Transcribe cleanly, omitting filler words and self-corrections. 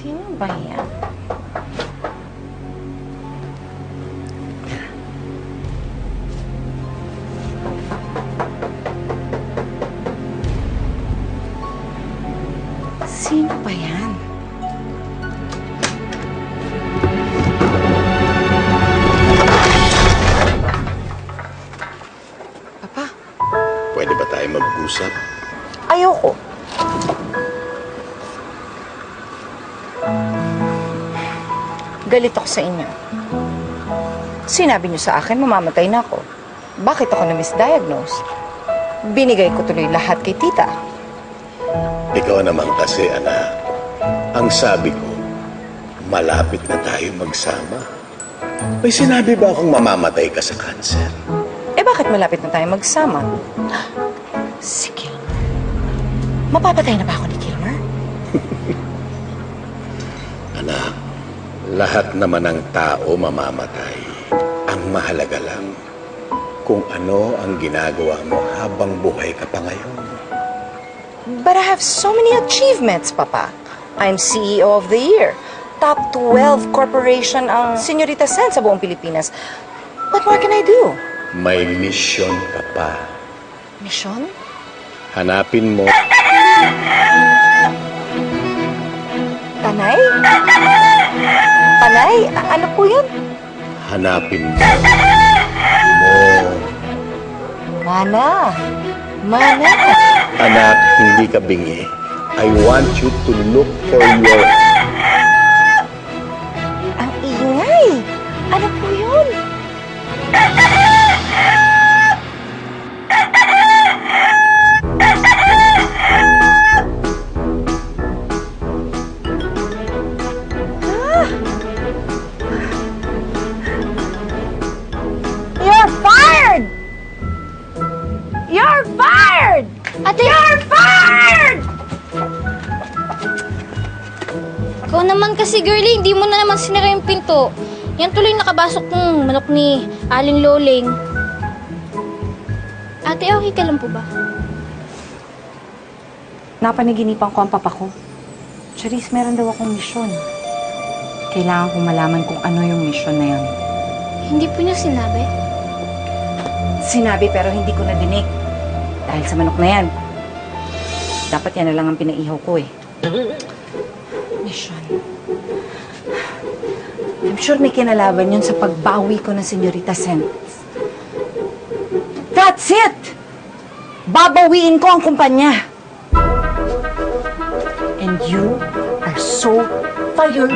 Sino ba yan? Sino ba yan? Papa? Pwede ba tayo mag-usap? Ayoko. Galit ako sa inyo. Sinabi niyo sa akin, mamamatay na ako. Bakit ako na-misdiagnose? Binigay ko tuloy lahat kay tita. Ikaw naman kasi, anak. Ang sabi ko, malapit na tayo magsama. May sinabi ba akong mamamatay ka sa cancer? Eh bakit malapit na tayo magsama? Si Kilmer. Mapapatay na ba ako ni Kilmer? Anak, lahat naman ng tao mamamatay. Ang mahalaga lang kung ano ang ginagawa mo habang buhay ka pa ngayon. But I have so many achievements, Papa. I'm CEO of the Year. Top 12 corporation ang Señorita Sen sa buong Pilipinas. What more can I do? May mission ka pa. Mission? Hanapin mo. Tanay? Tanay? Ano po yun? Hanapin mo. Mana. Mana. Anak, hindi ka bingi. I want you to look for your... Ang ingay. Ano po yun? You're fired! You're fired! Ate! You're fired! Ikaw naman kasi, girlie, hindi mo na naman sinira yung pinto. Yan tuloy nakabasok ng manok ni Aling Loling. Ate, okay ka lang po ba? Napanaginipan ko ang papa ko. Charisse, meron daw akong misyon. Kailangan kong malaman kung ano yung misyon na yun. Hindi po niya sinabi. Sinabi pero hindi ko nadinig. Dahil sa manok na yan. Dapat yan na lang ang pinaihaw ko eh. Mission. I'm sure may kinalaban yun sa pagbawi ko ng Señorita Sen. That's it! Babawiin ko ang kumpanya. And you are so fired.